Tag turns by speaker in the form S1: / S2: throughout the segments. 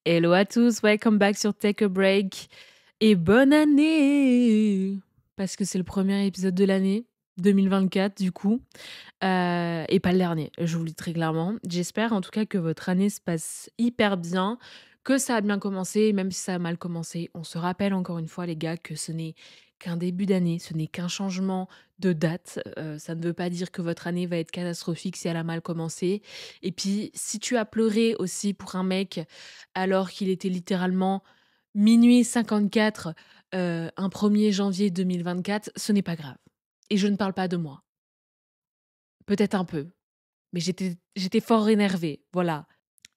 S1: Hello à tous, welcome back sur Take a Break et bonne année! Parce que c'est le premier épisode de l'année 2024 du coup, et pas le dernier, je vous le dis très clairement. J'espère en tout cas que votre année se passe hyper bien, que ça a bien commencé, même si ça a mal commencé. On se rappelle encore une fois les gars que ce n'est qu'un début d'année, ce n'est qu'un changement de date. Ça ne veut pas dire que votre année va être catastrophique si elle a mal commencé. Et puis si tu as pleuré aussi pour un mec alors qu'il était littéralement 00:54, un 1er janvier 2024, ce n'est pas grave. Et je ne parle pas de moi. Peut-être un peu, mais j'étais fort énervée, voilà.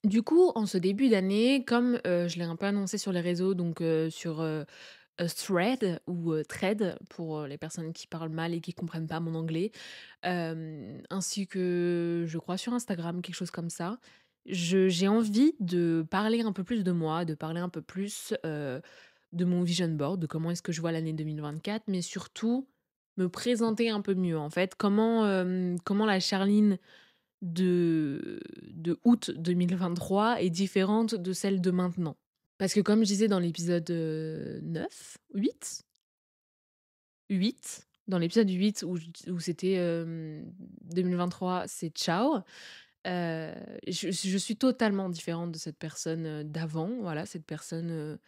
S1: Du coup, en ce début d'année, comme, je l'ai un peu annoncé sur les réseaux, donc sur, Thread ou Thread pour, les personnes qui parlent mal et qui comprennent pas mon anglais, ainsi que je crois sur Instagram, quelque chose comme ça. Je J'ai envie de parler un peu plus de moi, de parler un peu plus, de mon vision board, de comment est-ce que je vois l'année 2024, mais surtout me présenter un peu mieux, en fait. Comment la Charline de août 2023 est différente de celle de maintenant. Parce que comme je disais dans l'épisode, 9? 8? 8, dans l'épisode 8 où c'était, 2023, c'est ciao, je suis totalement différente de cette personne, d'avant, voilà, cette personne,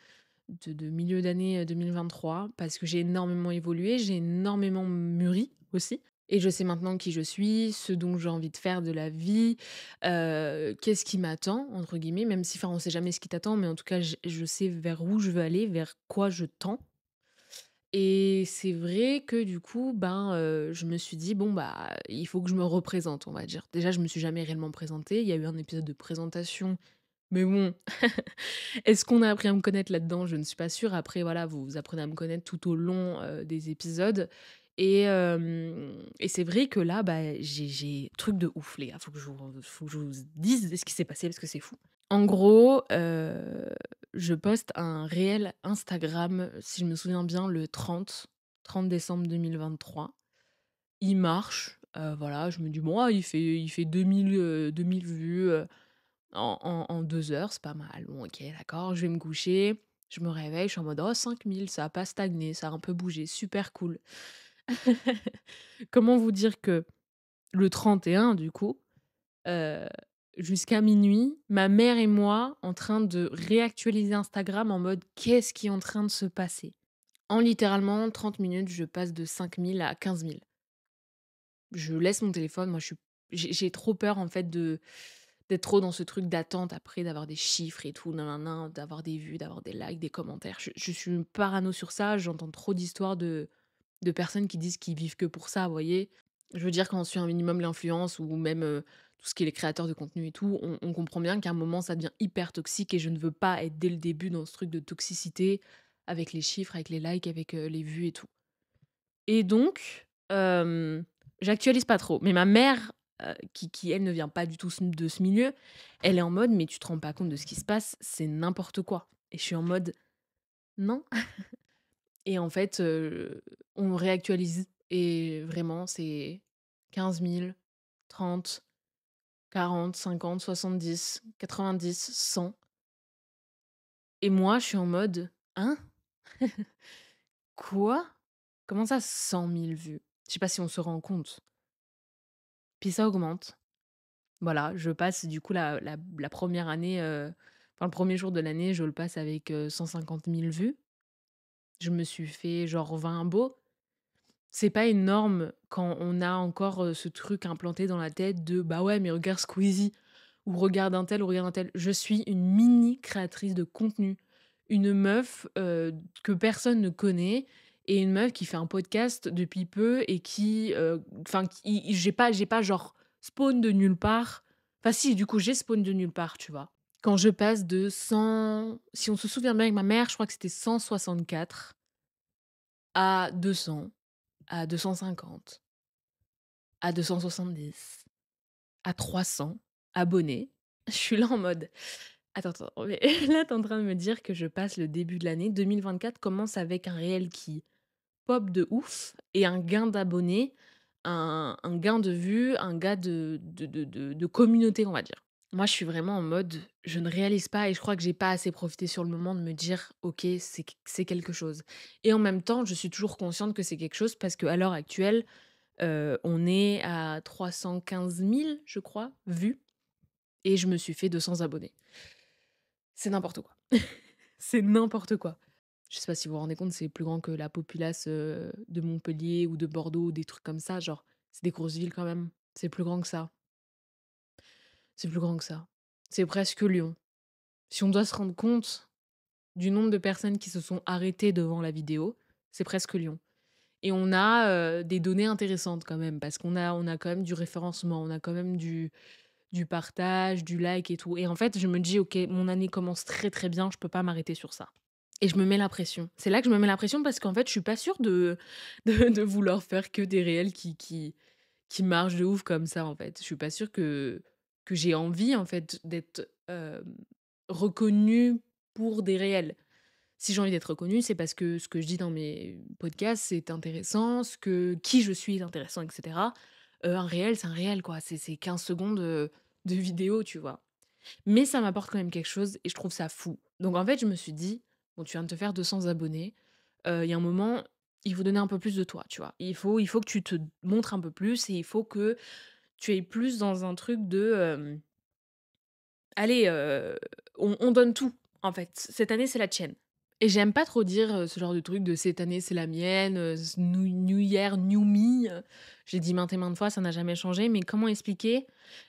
S1: de milieu d'année, 2023 parce que j'ai énormément évolué, j'ai énormément mûri aussi et je sais maintenant qui je suis, ce dont j'ai envie de faire de la vie, qu'est-ce qui «m'attend» entre guillemets, même si enfin on sait jamais ce qui t'attend, mais en tout cas je sais vers où je veux aller, vers quoi je tends et c'est vrai que du coup, ben, je me suis dit: «Bon, bah, il faut que je me représente», on va dire. Déjà, je me suis jamais réellement présentée, il y a eu un épisode de présentation, mais bon, est-ce qu'on a appris à me connaître là-dedans? Je ne suis pas sûre. Après, voilà, vous apprenez à me connaître tout au long, des épisodes et c'est vrai que là, bah, j'ai truc de ouf, les gars. Faut que je vous dise ce qui s'est passé parce que c'est fou. En gros, je poste un réel Instagram, si je me souviens bien, le 30 décembre 2023. Il marche, voilà, je me dis: «Bon, ah, il fait 2000 vues, en 2 heures, c'est pas mal. Bon, OK, d'accord, je vais me coucher». Je me réveille, je suis en mode: «Oh 5000, ça a pas stagné, ça a un peu bougé, super cool». Comment vous dire que le 31 du coup, heu, jusqu'à minuit, ma mère et moi en train de réactualiser Instagram en mode: «Qu'est-ce qui est en train de se passer?» En littéralement 30 minutes, je passe de 5000 à 15 000. Je laisse mon téléphone, moi je suis j'ai trop peur en fait de d'être trop dans ce truc d'attente après, d'avoir des chiffres et tout, nin nin nin, d'avoir des vues, d'avoir des likes, des commentaires. Je suis parano sur ça, j'entends trop d'histoires de personnes qui disent qu'ils vivent que pour ça, vous voyez? Je veux dire quand on suit un minimum l'influence ou même, tout ce qui est les créateurs de contenu et tout, on comprend bien qu'à un moment ça devient hyper toxique et je ne veux pas être dès le début dans ce truc de toxicité avec les chiffres, avec les likes, avec, les vues et tout. Et donc, j'actualise pas trop. Mais ma mère, qui elle ne vient pas du tout de ce milieu, elle est en mode: «Mais tu te rends pas compte de ce qui se passe, c'est n'importe quoi». Et je suis en mode: «Non». Et en fait, on réactualise et vraiment c'est 15 000, 30, 40, 50, 70, 90, 100 et moi je suis en mode: «Hein? Quoi? Comment ça 100 000 vues?» Je sais pas si on se rend compte. Puis ça augmente. Voilà, je passe du coup la 1re année, enfin le premier jour de l'année, je le passe avec, 150 000 vues. Je me suis fait genre 20 abos. C'est pas énorme quand on a encore, ce truc implanté dans la tête de: «Bah ouais, mais regarde Squeezie» ou «Regarde un tel ou regarde un tel». Je suis une mini créatrice de contenu, une meuf, que personne ne connaît et une meuf qui fait un podcast depuis peu et qui, enfin qui j'ai pas genre spawn de nulle part. Enfin si, du coup, j'ai spawn de nulle part, tu vois? Quand je passe de 100, si on se souvient bien avec ma mère, je crois que c'était 164 à 200, à 250, à 270, à 300 abonnés. Je suis là en mode: «Attends, attends, mais là, tu es en train de me dire que je passe le début de l'année 2024 commence avec un réel qui pop de ouf et un gain d'abonnés, un gain de vues, un gain de communauté, on va dire». Moi, je suis vraiment en mode, je ne réalise pas et je crois que j'ai pas assez profité sur le moment de me dire: «OK, c'est quelque chose» et en même temps, je suis toujours consciente que c'est quelque chose parce qu'à l'heure actuelle, on est à 315 000, je crois, vues et je me suis fait 200 abonnés. C'est n'importe quoi. C'est n'importe quoi. Je sais pas si vous vous rendez compte, c'est plus grand que la populace, de Montpellier ou de Bordeaux, des trucs comme ça, genre, c'est des grosses villes quand même. C'est plus grand que ça. C'est plus grand que ça. C'est presque Lyon. Si on doit se rendre compte du nombre de personnes qui se sont arrêtées devant la vidéo, c'est presque Lyon. Et on a, des données intéressantes quand même parce qu'on a quand même du référencement, on a quand même du partage, du like et tout et en fait, je me dis: «OK, mon année commence très, très bien, je peux pas m'arrêter sur ça» et je me mets la pression. C'est là que je me mets la pression parce qu'en fait, je suis pas sûre de vouloir faire que des réels qui marchent de ouf comme ça, en fait. Je suis pas sûre que j'ai envie, en fait, d'être, reconnue pour des réels. Si j'ai envie d'être reconnue, c'est parce que ce que je dis dans mes podcasts, c'est intéressant, ce que qui je suis est intéressant et cetera. Un réel, c'est un réel, quoi. C'est 15 secondes, de vidéo, tu vois? Mais ça m'apporte quand même quelque chose et je trouve ça fou. Donc en fait, je me suis dit: «Bon, tu viens de te faire 200 abonnés, il y a un moment, il faut donner un peu plus de toi», tu vois? Il faut que tu te montres un peu plus et il faut que tu ailles plus dans un truc de, «Allez, on donne tout, en fait. Cette année, c'est la tienne». Et j'aime pas trop dire, ce genre de truc de: «Cette année, c'est la mienne», s new year, new me, j'ai dit maintes et maintes fois, ça n'a jamais changé, mais comment expliquer?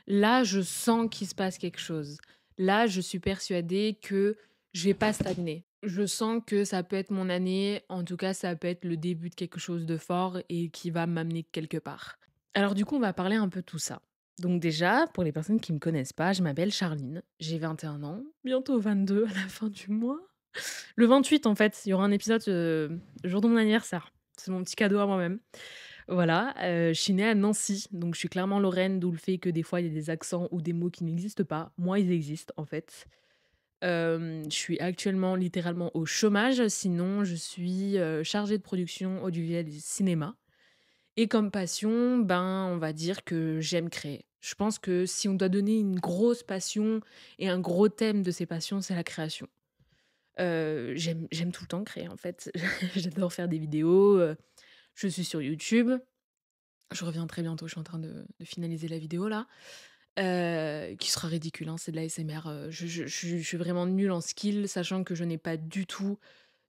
S1: Là, je sens qu'il se passe quelque chose. Là, je suis persuadée que je vais pas stagner. Je sens que ça peut être mon année, en tout cas, ça peut être le début de quelque chose de fort et qui va m'amener quelque part. Alors du coup, on va parler un peu de tout ça. Donc déjà, pour les personnes qui me connaissent pas, je m'appelle Charline, j'ai 21 ans, bientôt 22 à la fin du mois. Le 28 en fait, il y aura un épisode, le jour de mon anniversaire. C'est mon petit cadeau à moi-même. Voilà, je suis née à Nancy, donc je suis clairement lorraine, d'où le fait que des fois il y a des accents ou des mots qui n'existent pas. Moi, ils existent en fait. Je suis actuellement littéralement au chômage, sinon je suis, chargée de production audiovisuelle et cinéma et comme passion, ben, on va dire que j'aime créer. Je pense que si on doit donner une grosse passion et un gros thème de ces passions, c'est la création. J'aime tout le temps créer en fait. J'adore faire des vidéos, je suis sur YouTube. Je reviens très bientôt, je suis en train de finaliser la vidéo là, qui sera ridicule, hein, c'est de l'ASMR, je suis vraiment nulle en skill, sachant que je n'ai pas du tout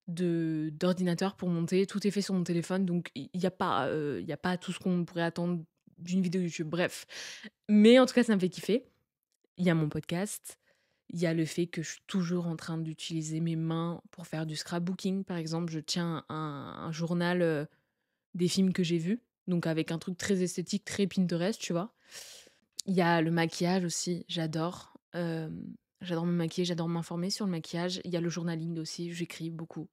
S1: de d'ordinateur pour monter. Tout est fait sur mon téléphone, donc il y a pas tout ce qu'on pourrait attendre d'une vidéo YouTube, bref. Mais en tout cas, ça me fait kiffer. Il y a mon podcast, il y a le fait que je suis toujours en train d'utiliser mes mains pour faire du scrapbooking, par exemple. Je tiens un journal, des films que j'ai vus, donc avec un truc très esthétique, très Pinterest, tu vois? Il y a le maquillage aussi, j'adore. J'adore me maquiller, j'adore m'informer sur le maquillage. Il y a le journaling aussi, j'écris beaucoup.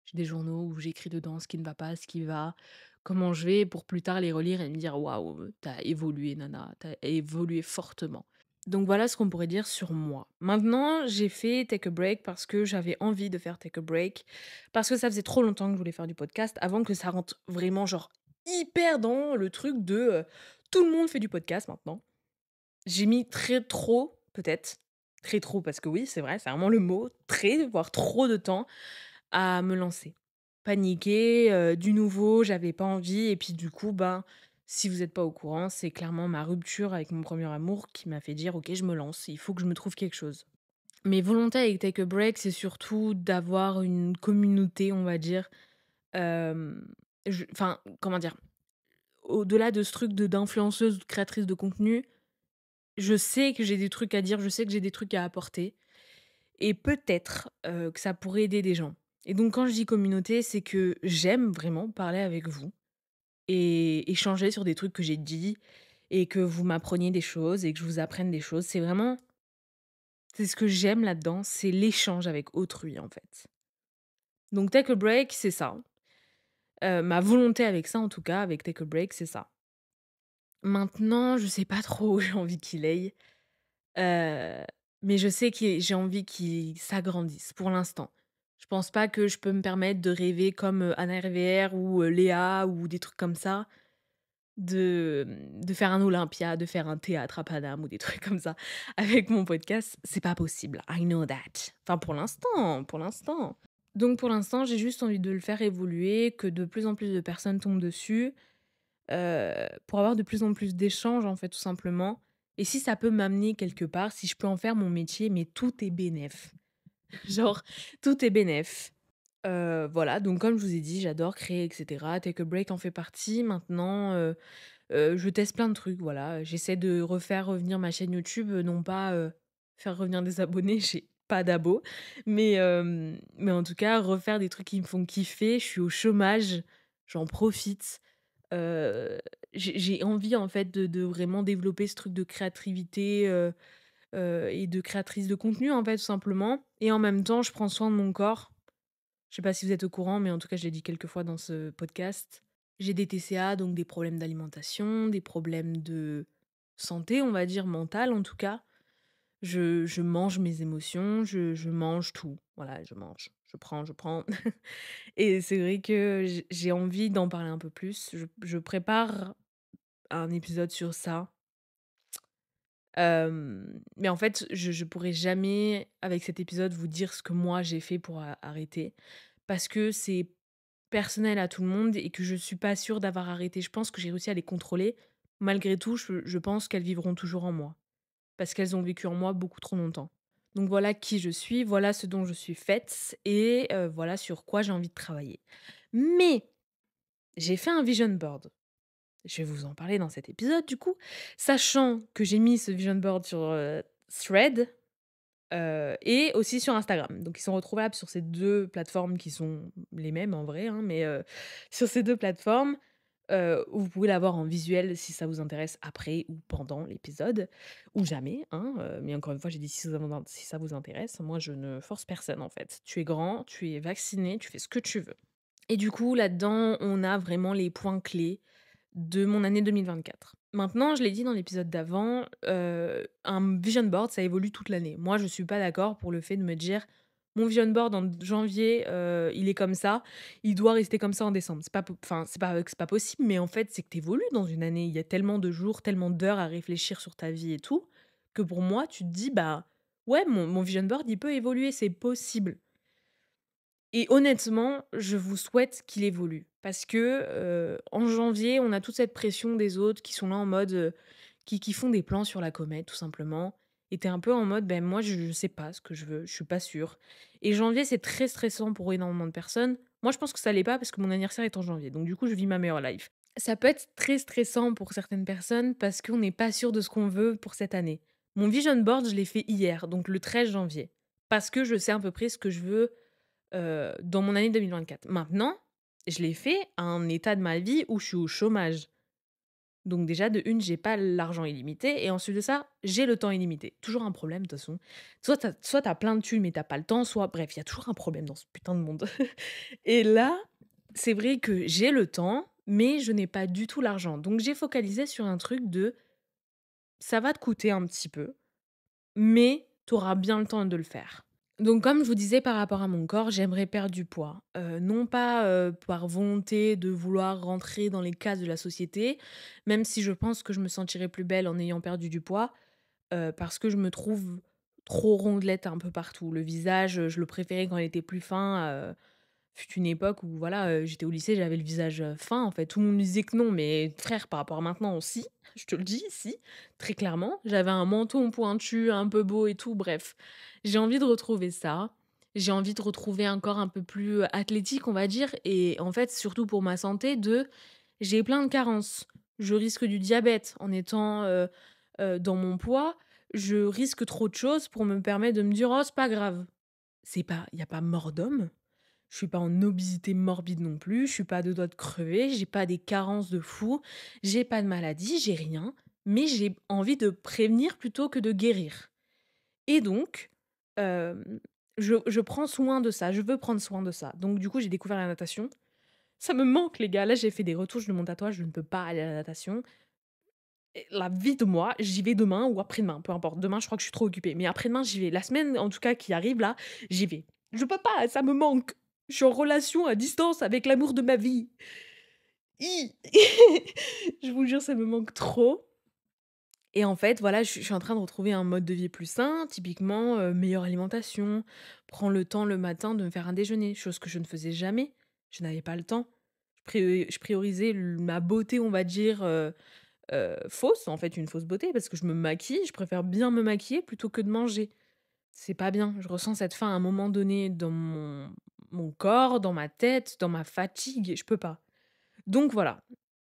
S1: J'ai des journaux où j'écris dedans ce qui ne va pas, ce qui va, comment je vais pour plus tard les relire et me dire: «Waouh, t'as évolué nana, t'as évolué fortement». Donc voilà ce qu'on pourrait dire sur moi. Maintenant, j'ai fait Take a Break parce que j'avais envie de faire Take a Break, parce que ça faisait trop longtemps que je voulais faire du podcast avant que ça rentre vraiment genre hyper dans le truc de, tout le monde fait du podcast maintenant. J'ai mis très trop, peut-être, très trop parce que oui, c'est vrai, c'est vraiment le mot, très, voire trop de temps à me lancer. Paniquer, du nouveau, j'avais pas envie et puis du coup, ben, si vous êtes pas au courant, c'est clairement ma rupture avec mon premier amour qui m'a fait dire: «OK, je me lance, il faut que je me trouve quelque chose». Mes volontés avec Take a Break, c'est surtout d'avoir une communauté, on va dire, hem, je enfin, comment dire? Au-delà de ce truc de d'influenceuse ou de créatrice de contenu, je sais que j'ai des trucs à dire, je sais que j'ai des trucs à apporter et peut-être, que ça pourrait aider des gens et donc quand je dis communauté, c'est que j'aime vraiment parler avec vous et échanger sur des trucs que j'ai dit et que vous m'appreniez des choses et que je vous apprenne des choses. C'est ce que j'aime là-dedans, c'est l'échange avec autrui, en fait. Donc Take a Break, c'est ça. Ma volonté avec ça, en tout cas, avec Take a Break, c'est ça. Maintenant, je sais pas trop où j'ai envie qu'il aille. Heu, mais je sais que j'ai envie qu'il s'agrandisse pour l'instant. Je pense pas que je peux me permettre de rêver comme, Anna RVR ou, Léa ou des trucs comme ça. de faire un Olympia, de faire un théâtre à Paname ou des trucs comme ça avec mon podcast. C'est pas possible. I know that. Enfin, pour l'instant, pour l'instant. Donc pour l'instant, j'ai juste envie de le faire évoluer, que de plus en plus de personnes tombent dessus, pour avoir de plus en plus d'échanges, en fait, tout simplement. Et si ça peut m'amener quelque part, si je peux en faire mon métier, mais tout est bénef. Genre, tout est bénef. Voilà, donc comme je vous ai dit, j'adore créer et cetera. Take a Break en fait partie. Maintenant, je teste plein de trucs, voilà. J'essaie de refaire revenir ma chaîne YouTube, non pas, faire revenir des abonnés, j'ai pas d'abos, mais en tout cas, refaire des trucs qui me font kiffer. Je suis au chômage, j'en profite. Heu, j'ai envie en fait de vraiment développer ce truc de créativité, et de créatrice de contenu en fait, tout simplement et en même temps, je prends soin de mon corps. Je sais pas si vous êtes au courant, mais en tout cas, je l'ai dit quelques fois dans ce podcast. J'ai des TCA, donc des problèmes d'alimentation, des problèmes de santé, on va dire, mentale en tout cas. Je mange mes émotions, je mange tout. Voilà, je mange, je prends. Et c'est vrai que j'ai envie d'en parler un peu plus. Je prépare un épisode sur ça. Mais en fait, je pourrais jamais, avec cet épisode, vous dire ce que moi j'ai fait pour arrêter. Parce que c'est personnel à tout le monde et que je suis pas sûre d'avoir arrêté. Je pense que j'ai réussi à les contrôler. Malgré tout, je pense qu'elles vivront toujours en moi. Parce qu'elles ont vécu en moi beaucoup trop longtemps. Donc voilà qui je suis, voilà ce dont je suis faite et voilà sur quoi j'ai envie de travailler. Mais j'ai fait un vision board. Je vais vous en parler dans cet épisode du coup. Sachant que j'ai mis ce vision board sur Thread, et aussi sur Instagram. Donc ils sont retrouvables sur ces 2 plateformes qui sont les mêmes en vrai, hein, mais sur ces 2 plateformes, où vous pouvez l'avoir en visuel si ça vous intéresse après ou pendant l'épisode ou jamais, hein, mais encore une fois, j'ai dit si ça vous intéresse. Moi, je ne force personne en fait. Tu es grand, tu es vacciné, tu fais ce que tu veux et du coup, là-dedans, on a vraiment les points clés de mon année 2024. Maintenant, je l'ai dit dans l'épisode d'avant, un vision board, ça évolue toute l'année. Moi, je suis pas d'accord pour le fait de me dire: «Mon vision board en janvier, il est comme ça, il doit rester comme ça en décembre». C'est pas possible, mais en fait, c'est que tu évolues dans une année. Il y a tellement de jours, tellement d'heures à réfléchir sur ta vie et tout, que pour moi, tu te dis: «Bah, ouais, mon vision board, il peut évoluer, c'est possible». Et honnêtement, je vous souhaite qu'il évolue parce que, en janvier, on a toute cette pression des autres qui sont là en mode, qui font des plans sur la comète tout simplement et tu un peu en mode: «Ben, moi je sais pas ce que je veux, je suis pas sûre» et janvier, c'est très stressant pour énormément de personnes. Moi, je pense que ça l'est pas parce que mon anniversaire est en janvier, donc du coup, je vis ma meilleure life. Ça peut être très stressant pour certaines personnes parce qu'on n'est pas sûr de ce qu'on veut pour cette année. Mon vision board, je l'ai fait hier, donc le 13 janvier, parce que je sais à peu près ce que je veux dans mon année 2024. Maintenant, je l'ai fait à un état de ma vie où je suis au chômage. Donc déjà, de une, j'ai pas l'argent illimité et ensuite de ça, j'ai le temps illimité. Toujours un problème de toute façon. Soit t'as plein de thunes mais t'as pas le temps, soit bref, il y a toujours un problème dans ce putain de monde. Et là, c'est vrai que j'ai le temps, mais je n'ai pas du tout l'argent. Donc j'ai focalisé sur un truc de: «Ça va te coûter un petit peu, mais tu auras bien le temps de le faire». Donc comme je vous disais par rapport à mon corps, j'aimerais perdre du poids. Non pas, par volonté de vouloir rentrer dans les cases de la société, même si je pense que je me sentirais plus belle en ayant perdu du poids, parce que je me trouve trop rondelette un peu partout. Le visage, je le préférais quand il était plus fin, fut une époque où voilà, j'étais au lycée, j'avais le visage, fin en fait. Tout le monde me disait que non, mais frère, par rapport à maintenant, si, je te le dis, si, très clairement. J'avais un menton pointu, un peu beau et tout, bref. J'ai envie de retrouver ça. J'ai envie de retrouver un corps un peu plus, athlétique, on va dire et en fait, surtout pour ma santé, j'ai plein de carences. Je risque du diabète en étant, dans mon poids. Je risque trop de choses pour me permettre de me dire: «Oh, c'est pas grave». Il y a pas mort d'homme. Je suis pas en obésité morbide non plus, je suis pas à 2 doigts de crever, j'ai pas des carences de fou, j'ai pas de maladie, j'ai rien, mais j'ai envie de prévenir plutôt que de guérir. Et donc, hem, je prends soin de ça, je veux prendre soin de ça. Donc du coup, j'ai découvert la natation. Ça me manque les gars, là j'ai fait des retouches de mon tatouage, je ne peux pas aller à la natation. Et la vie de moi, j'y vais demain ou après-demain, peu importe. Demain, je crois que je suis trop occupée, mais après-demain, j'y vais. La semaine, en tout cas, qui arrive là, j'y vais. Je peux pas, ça me manque. Je suis en relation à distance avec l'amour de ma vie. Hi! Je vous jure, ça me manque trop et en fait, voilà, je suis en train de retrouver un mode de vie plus sain, typiquement, meilleure alimentation, prendre le temps le matin de me faire un déjeuner, chose que je ne faisais jamais. Je n'avais pas le temps. Je priorisais l ma beauté, on va dire, fausse, en fait, une fausse beauté parce que je me maquille, je préfère bien me maquiller plutôt que de manger. C'est pas bien. Je ressens cette faim à un moment donné dans mon corps, dans ma tête, dans ma fatigue, je peux pas. Donc voilà,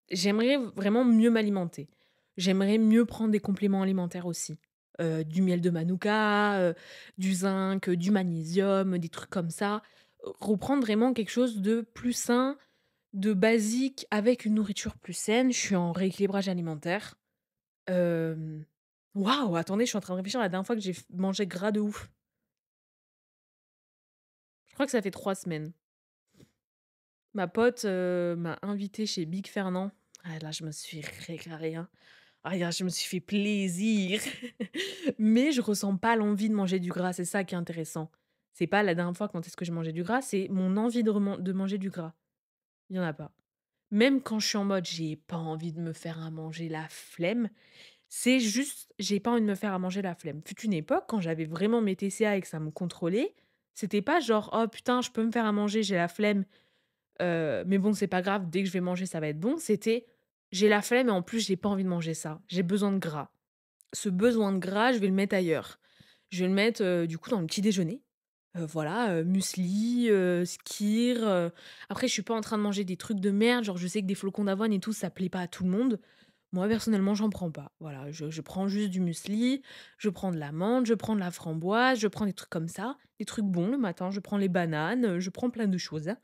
S1: j'aimerais vraiment mieux m'alimenter. J'aimerais mieux prendre des compléments alimentaires aussi. Du miel de manuka, du zinc, du magnésium, des trucs comme ça. Reprendre vraiment quelque chose de plus sain, de basique, avec une nourriture plus saine. Je suis en rééquilibrage alimentaire. Hem, Waouh! Attendez, je suis en train de réfléchir à la dernière fois que j'ai mangé gras de ouf. Je crois que ça fait 3 semaines. Ma pote, m'a invitée chez Big Fernand. Ah là, je me suis régalée, hein. Ah ya, je me suis fait plaisir. Mais je ressens pas l'envie de manger du gras, c'est ça qui est intéressant. C'est pas la dernière fois quand est-ce que j'ai mangé du gras, c'est mon envie de manger du gras. Il y en a pas. Même quand je suis en mode: «J'ai pas envie de me faire à manger, la flemme», c'est juste, j'ai pas envie de me faire à manger, la flemme. Fut une époque, quand j'avais vraiment mes TCA et que ça me contrôlait, c'était pas genre: «Oh putain, je peux me faire à manger, j'ai la flemme, mais bon, c'est pas grave, dès que je vais manger, ça va être bon». C'était: «J'ai la flemme et en plus, j'ai pas envie de manger ça, j'ai besoin de gras». Ce besoin de gras, je vais le mettre ailleurs. Je vais le mettre, du coup, dans le petit déjeuner. Voilà, muesli, skyr, après je suis pas en train de manger des trucs de merde, genre je sais que des flocons d'avoine et tout, ça plaît pas à tout le monde. Moi, personnellement, j'en prends pas. Voilà, je prends juste du muesli, je prends de l'amande, je prends de la framboise, je prends des trucs comme ça, des trucs bons le matin, je prends les bananes, je prends plein de choses, hein.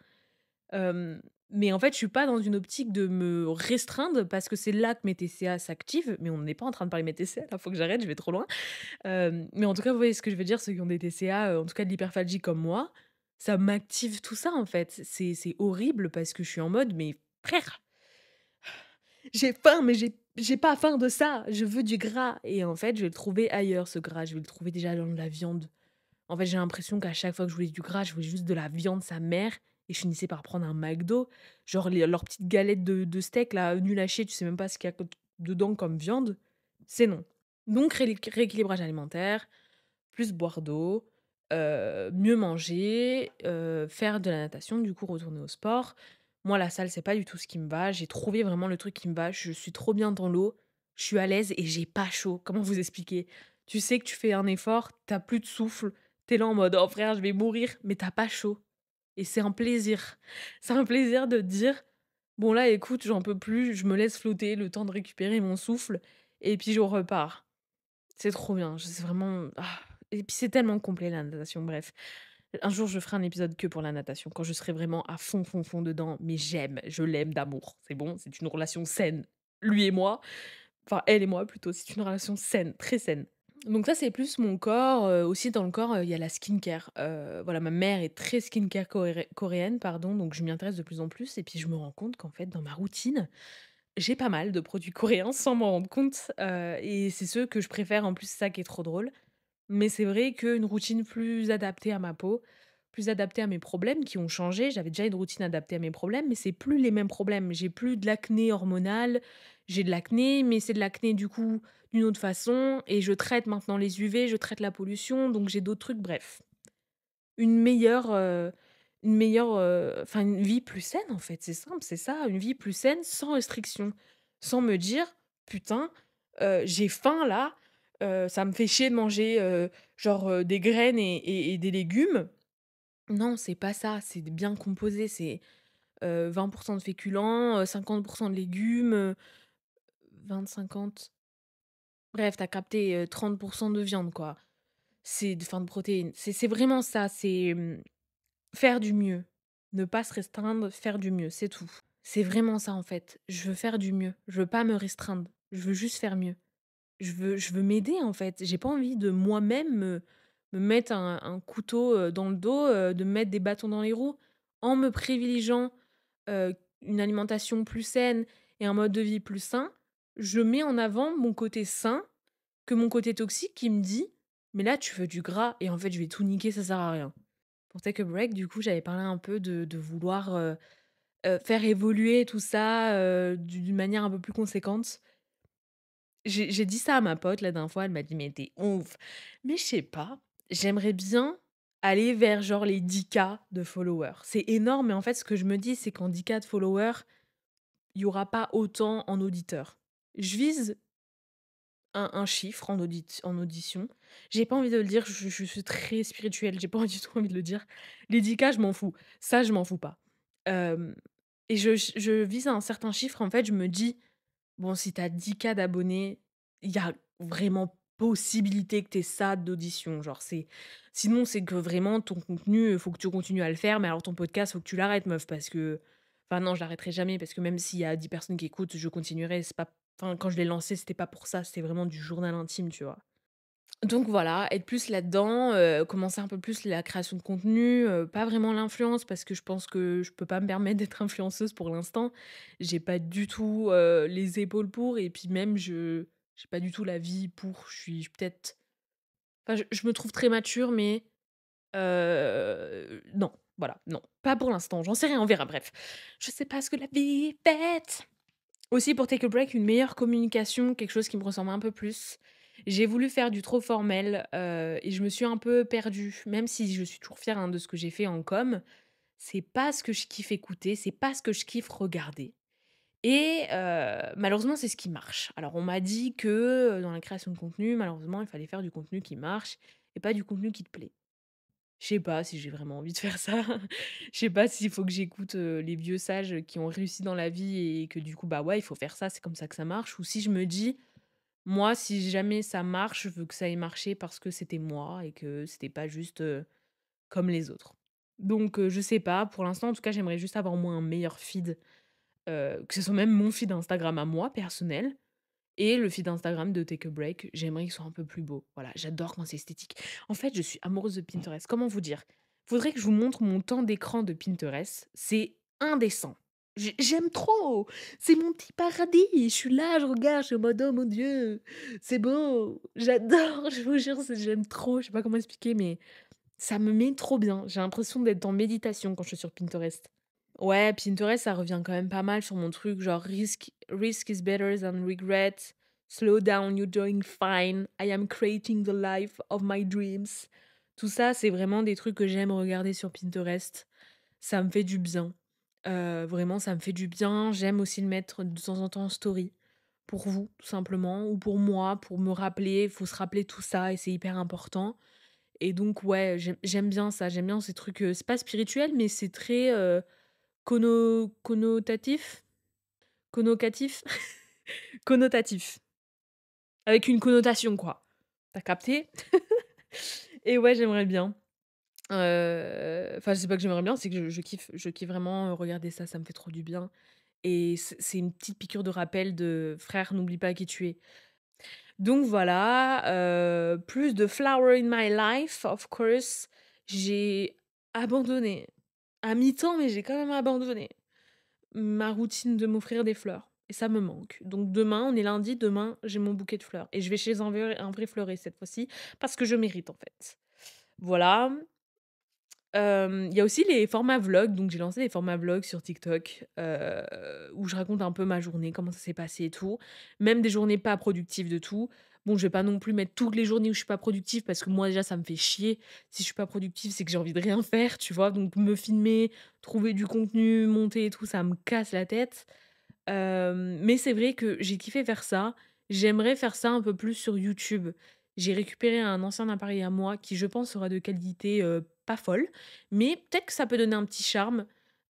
S1: Hem, mais en fait, je suis pas dans une optique de me restreindre parce que c'est là que mes TCA s'activent, mais on n'est pas en train de parler de mes TCA là, faut que j'arrête, je vais trop loin. Mais en tout cas, vous voyez ce que je veux dire, ceux qui ont des TCA, en tout cas de l'hyperphagie comme moi, ça m'active tout ça en fait. C'est horrible parce que je suis en mode: «Mais frère, j'ai faim, mais j'ai pas faim de ça, je veux du gras» et en fait, je vais le trouver ailleurs ce gras, je vais le trouver déjà dans de la viande. En fait, j'ai l'impression qu'à chaque fois que je voulais du gras, je voulais juste de la viande sa mère et je finissais par prendre un McDo, genre les leurs petites galettes de steak là, nul à chier, tu sais même pas ce qu'il y a dedans comme viande, c'est non. Donc rééquilibrage alimentaire, plus boire d'eau, mieux manger, faire de la natation, du coup retourner au sport. Moi, la salle, c'est pas du tout ce qui me va. J'ai trouvé vraiment le truc qui me va. Je suis trop bien dans l'eau, je suis à l'aise et j'ai pas chaud. Comment vous expliquer? Tu sais que tu fais un effort, t'as plus de souffle, t'es là en mode: «Oh frère, je vais mourir», mais t'as pas chaud et c'est un plaisir. C'est un plaisir de te dire: «Bon là, écoute, j'en peux plus, je me laisse flotter le temps de récupérer mon souffle et puis je repars». C'est trop bien, je c'est vraiment et puis c'est tellement complet la natation, bref. Un jour, je ferai un épisode que pour la natation, quand je serai vraiment à fond, fond, fond dedans, mais je l'aime d'amour, c'est bon, c'est une relation saine, lui et moi, enfin elle et moi plutôt, c'est une relation saine, très saine. Donc ça, c'est plus mon corps, aussi dans le corps, il y a la skincare, voilà, ma mère est très skincare coréenne, pardon, donc je m'y intéresse de plus en plus et puis je me rends compte qu'en fait, dans ma routine, j'ai pas mal de produits coréens sans m'en rendre compte, et c'est ceux que je préfère en plus, c'est ça qui est trop drôle. Mais c'est vrai qu'une routine plus adaptée à ma peau, plus adaptée à mes problèmes qui ont changé. J'avais déjà une routine adaptée à mes problèmes, mais c'est plus les mêmes problèmes. J'ai plus de l'acné hormonal, j'ai de l'acné, mais c'est de l'acné du coup d'une autre façon et je traite maintenant les UV, je traite la pollution, donc j'ai d'autres trucs, bref. Une meilleure, enfin une vie plus saine en fait, c'est simple, c'est ça, une vie plus saine sans restriction. Sans me dire: «Putain, j'ai faim là, ça me fait chier de manger, genre, des graines et des légumes». Non, c'est pas ça, c'est bien composé, c'est, 20 de féculents, 50 de légumes, 20-50, bref, tu as capté, 30 de viande quoi. C'est enfin de protéines. C'est vraiment ça, c'est, faire du mieux, ne pas se restreindre, faire du mieux, c'est tout. C'est vraiment ça, en fait. Je veux faire du mieux. Je veux pas me restreindre. Je veux juste faire mieux. Je veux m'aider, en fait. J'ai pas envie de moi-même me mettre un couteau, dans le dos, de me mettre des bâtons dans les roues. En me privilégiant, une alimentation plus saine et un mode de vie plus sain, je mets en avant mon côté sain que mon côté toxique qui me dit: «Mais là, tu veux du gras et en fait, je vais tout niquer, ça sert à rien». Pour Take a Break, du coup, j'avais parlé un peu de vouloir, faire évoluer tout ça, d'une manière un peu plus conséquente. J'ai dit ça à ma pote la dernière fois, elle m'a dit: «Mais tu ouf!» Mais je sais pas, j'aimerais bien aller vers genre les 10K de followers. C'est énorme, mais en fait, ce que je me dis, c'est qu'en 10K de followers, il y aura pas autant en auditeurs. Je vise un chiffre en audition. J'ai pas envie de le dire, je suis très spirituelle, j'ai pas du tout envie de le dire. Les 10K, je m'en fous. Ça, je m'en fous pas. Hem et je vise un certain chiffre, en fait, je me dis: «Bon, si tu as 10K d'abonnés, il y a vraiment possibilité que tu aies ça d'audition». Genre, sinon, c'est que vraiment ton contenu, faut que tu continues à le faire, mais alors ton podcast, faut que tu l'arrêtes meuf parce que enfin non, je l'arrêterai jamais parce que même s'il y a 10 personnes qui écoutent, je continuerai. C'est pas enfin, quand je l'ai lancé, c'était pas pour ça, c'était vraiment du journal intime, tu vois? Donc voilà, être plus là-dedans, commencer un peu plus la création de contenu, pas vraiment l'influence parce que je pense que je peux pas me permettre d'être influenceuse pour l'instant. J'ai pas du tout, les épaules pour et puis même j'ai pas du tout la vie pour. Je suis peut-être enfin je me trouve très mature mais non, voilà, non, pas pour l'instant, j'en sais rien, on verra, bref. Je sais pas ce que la vie est faite. Aussi pour Take a Break, une meilleure communication, quelque chose qui me ressemble un peu plus. J'ai voulu faire du trop formel, et je me suis un peu perdue. Même si je suis toujours fière, hein, de ce que j'ai fait en com, c'est pas ce que je kiffe écouter, c'est pas ce que je kiffe regarder et malheureusement, c'est ce qui marche. Alors on m'a dit que, dans la création de contenu, malheureusement, il fallait faire du contenu qui marche et pas du contenu qui te plaît. Je sais pas si j'ai vraiment envie de faire ça. Je sais pas s'il faut que j'écoute, les vieux sages qui ont réussi dans la vie et que du coup, bah, ouais, il faut faire ça, c'est comme ça que ça marche ou si je me dis: «Moi, si jamais ça marche, je veux que ça ait marché parce que c'était moi et que c'était pas juste, comme les autres». Donc je sais pas, pour l'instant, en tout cas, j'aimerais juste avoir moi un meilleur feed, que ce soit même mon feed Instagram à moi, personnel et le feed Instagram de Take a Break, j'aimerais qu'il soit un peu plus beau. Voilà, j'adore quand c'est esthétique. En fait, je suis amoureuse de Pinterest. Comment vous dire? Faudrait que je vous montre mon temps d'écran de Pinterest. C'est indécent. J'aime trop! C'est mon petit paradis. Je suis là, je regarde, je suis en mode: «Oh mon Dieu, c'est beau!» J'adore, je vous jure, j'aime trop. Je sais pas comment expliquer, mais ça me met trop bien. J'ai l'impression d'être en méditation quand je suis sur Pinterest. Ouais, Pinterest, ça revient quand même pas mal sur mon truc, genre risk is better than regret. Slow down, you're doing fine. I am creating the life of my dreams. Tout ça, c'est vraiment des trucs que j'aime regarder sur Pinterest. Ça me fait du bien. Vraiment, ça me fait du bien. J'aime aussi le mettre de temps en temps en story. Pour vous, tout simplement, ou pour moi, pour me rappeler. Il faut se rappeler tout ça et c'est hyper important. Et donc, ouais, j'aime bien ça. J'aime bien ces trucs. C'est pas spirituel, mais c'est très connotatif? Connocatif? Connotatif. Avec une connotation, quoi. Tu capté? Et ouais, j'aimerais bien. Enfin, c'est pas que j'aimerais bien, c'est que je kiffe vraiment, regarder ça, ça me fait trop du bien et c'est une petite piqûre de rappel de: «Frère, n'oublie pas qui tu es». Donc voilà, plus de flower in my life, of course. J'ai abandonné, à mi-temps, mais j'ai quand même abandonné ma routine de m'offrir des fleurs et ça me manque. Donc demain, on est lundi, demain, j'ai mon bouquet de fleurs et je vais chez un vrai fleuriste cette fois-ci parce que je mérite, en fait. Voilà. Il y a aussi les formats vlogs, donc j'ai lancé des formats vlogs sur TikTok, où je raconte un peu ma journée, comment ça s'est passé et tout. Même des journées pas productives de tout. Bon, je vais pas non plus mettre toutes les journées où je suis pas productive parce que moi déjà ça me fait chier. Si je suis pas productive, c'est que j'ai envie de rien faire, tu vois? Donc me filmer, trouver du contenu, monter et tout, ça me casse la tête. Mais c'est vrai que j'ai kiffé faire ça. J'aimerais faire ça un peu plus sur YouTube. J'ai récupéré un ancien appareil à moi qui, je pense, sera de qualité, pas folle, mais peut-être que ça peut donner un petit charme,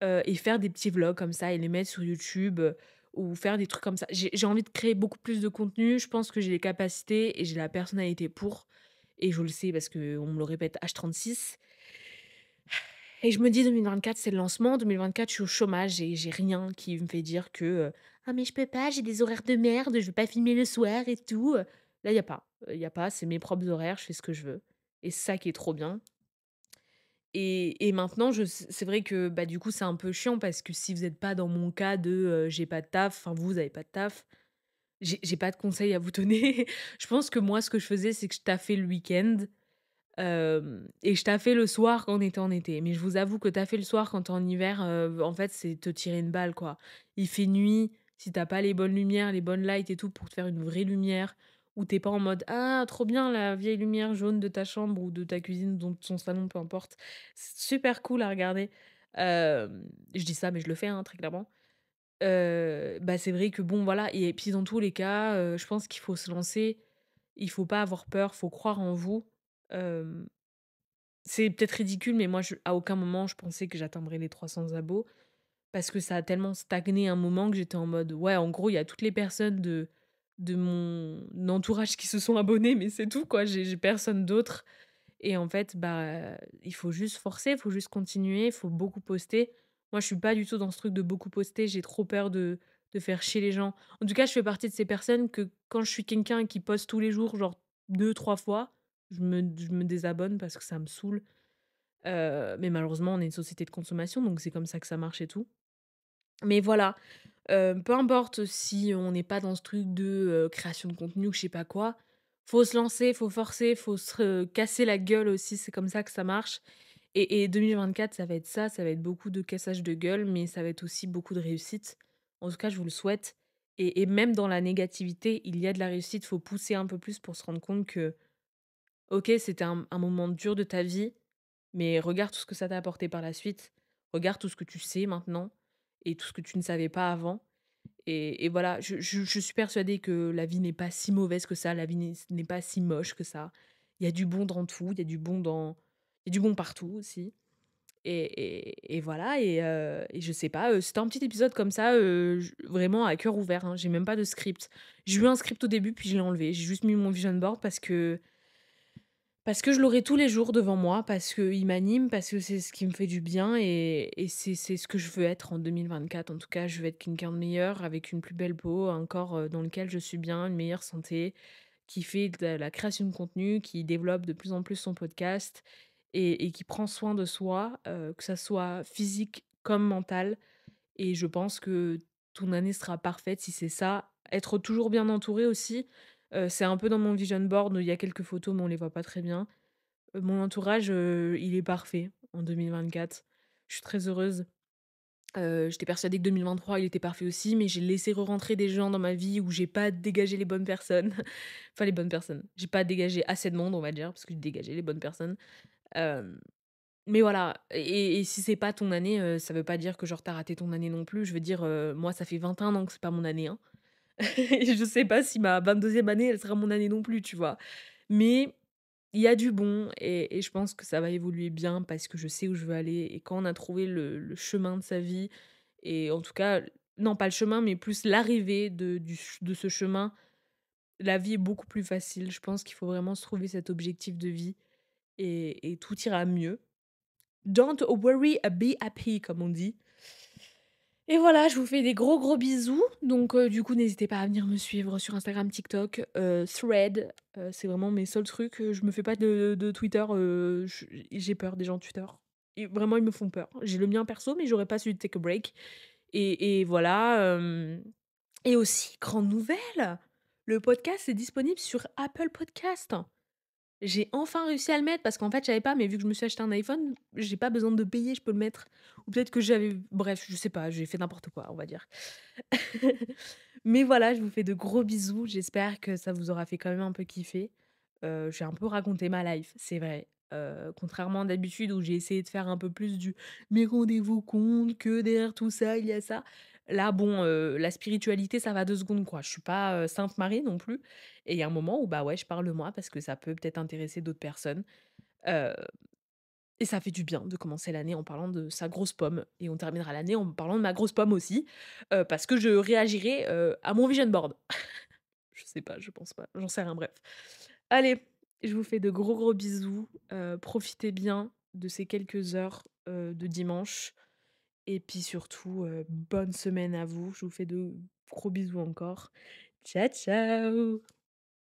S1: et faire des petits vlogs comme ça et les mettre sur YouTube, ou faire des trucs comme ça. J'ai envie de créer beaucoup plus de contenu. Je pense que j'ai les capacités et j'ai la personnalité pour et je le sais parce qu'on me le répète H36 et je me dis 2024, c'est le lancement. 2024, je suis au chômage et j'ai rien qui me fait dire que, «Ah mais je peux pas, j'ai des horaires de merde, je vais pas filmer le soir et tout», Là, il y a pas, c'est mes propres horaires, je fais ce que je veux et c'est ça qui est trop bien et maintenant c'est vrai que, bah, du coup, c'est un peu chiant parce que si vous êtes pas dans mon cas de, j'ai pas de taf, enfin vous avez pas de taf, j'ai pas de conseils à vous donner. Je pense que moi, ce que je faisais, c'est que je taffais le week-end. Et je taffais le soir quand on était en été. Mais je vous avoue que taffer le soir quand tu es en hiver, en fait, c'est te tirer une balle, quoi. Il fait nuit, si t'as pas les bonnes lumières, les bonnes lights et tout pour te faire une vraie lumière, ou t'es pas en mode: «Ah trop bien la vieille lumière jaune de ta chambre ou de ta cuisine, ou de ton salon», peu importe. C'est super cool à regarder. Je dis ça, mais je le fais, hein, très clairement. Bah, c'est vrai que bon, voilà, et puis dans tous les cas, je pense qu'il faut se lancer. Il faut pas avoir peur, faut croire en vous. Hem C'est peut-être ridicule, mais moi, à aucun moment, je pensais que j'atteindrais les 300 abos parce que ça a tellement stagné un moment que j'étais en mode: «Ouais, en gros, il y a toutes les personnes de mon entourage qui se sont abonnées, mais c'est tout, quoi. J'ai personne d'autre», et en fait, bah, il faut juste forcer, il faut juste continuer, il faut beaucoup poster. Moi, je suis pas du tout dans ce truc de beaucoup poster, j'ai trop peur de faire chier les gens. En tout cas, je fais partie de ces personnes que quand je suis quelqu'un qui poste tous les jours, genre 2 3 fois, je me désabonne parce que ça me saoule. Mais malheureusement, on est une société de consommation, donc c'est comme ça que ça marche et tout. Mais voilà, peu importe si on n'est pas dans ce truc de, création de contenu ou je sais pas quoi, faut se lancer, faut forcer, faut se casser la gueule aussi, c'est comme ça que ça marche. Et 2024, ça va être ça, ça va être beaucoup de cassage de gueule, mais ça va être aussi beaucoup de réussite. En tout cas, je vous le souhaite, et même dans la négativité, il y a de la réussite. Faut pousser un peu plus pour se rendre compte que, OK, c'était un moment dur de ta vie, mais regarde tout ce que ça t'a apporté par la suite. Regarde tout ce que tu sais maintenant et tout ce que tu ne savais pas avant. Et voilà, je suis persuadée que la vie n'est pas si mauvaise que ça, la vie n'est pas si moche que ça. Il y a du bon dans tout, il y a du bon partout aussi. Et voilà, et je sais pas, c'était un petit épisode comme ça, vraiment à cœur ouvert, hein. J'ai même pas de script. J'ai eu un script au début, puis je l'ai enlevé. J'ai juste mis mon vision board parce que je l'aurai tous les jours devant moi, parce qu'il m'anime, parce que c'est ce qui me fait du bien, et c'est ce que je veux être en 2024. En tout cas, je veux être quelqu'un de meilleur, avec une plus belle peau, un corps, dans lequel je suis bien, une meilleure santé, qui fait de la création de contenu, qui développe de plus en plus son podcast, et qui prend soin de soi, que ça soit physique comme mental. Et je pense que ton année sera parfaite si c'est ça. Être toujours bien entouré aussi, c'est un peu dans mon vision board, il y a quelques photos, mais on les voit pas très bien. Mon entourage, il est parfait en 2024. Je suis très heureuse. J'étais persuadée que 2023, il était parfait aussi, mais j'ai laissé re-rentrer des gens dans ma vie où j'ai pas dégagé les bonnes personnes. Enfin les bonnes personnes. J'ai pas dégagé assez de monde, on va dire, parce que j'ai dégagé les bonnes personnes. Hem Mais voilà, et si c'est pas ton année, ça veut pas dire que genre tu raté ton année non plus. Je veux dire, moi ça fait 21 ans que c'est pas mon année, hein. Et je sais pas si ma 22e année, elle sera mon année non plus, tu vois? Mais il y a du bon, et je pense que ça va évoluer bien parce que je sais où je veux aller, et quand on a trouvé le chemin de sa vie, et en tout cas, non pas le chemin, mais plus l'arrivée de ce chemin, la vie est beaucoup plus facile. Je pense qu'il faut vraiment se trouver cet objectif de vie, et tout ira mieux. Don't worry, be happy, comme on dit. Et voilà, je vous fais des gros, gros bisous. Donc, du coup, n'hésitez pas à venir me suivre sur Instagram, TikTok, Thread, c'est vraiment mes seuls trucs. Je me fais pas de Twitter, j'ai peur des gens de Twitter. Et vraiment, ils me font peur. J'ai le mien perso, mais j'aurais pas su take a break. Et voilà, et aussi, grande nouvelle, le podcast est disponible sur Apple Podcast. J'ai enfin réussi à le mettre parce qu'en fait, je savais pas, mais vu que je me suis acheté un iPhone, j'ai pas besoin de payer, je peux le mettre. Ou peut-être que j'avais, bref, je sais pas, j'ai fait n'importe quoi, on va dire. Mais voilà, je vous fais de gros bisous. J'espère que ça vous aura fait quand même un peu kiffer. J'ai un peu raconté ma life, c'est vrai. Contrairement à d'habitude où j'ai essayé de faire un peu plus du «Mais rendez-vous compte que derrière tout ça, il y a ça». Là, bon, la spiritualité, ça va 2 secondes, quoi. Je suis pas, Sainte Marie non plus, et il y a un moment où, bah, ouais, je parle de moi parce que ça peut peut-être intéresser d'autres personnes. Heu et ça fait du bien de commencer l'année en parlant de sa grosse pomme, et on terminera l'année en parlant de ma grosse pomme aussi, parce que je réagirai, à mon vision board. Je sais pas, je pense pas, j'en sais rien, bref. Allez, je vous fais de gros, gros bisous, profitez bien de ces quelques heures, de dimanche, et puis surtout, bonne semaine à vous. Je vous fais de gros bisous encore. Ciao, ciao!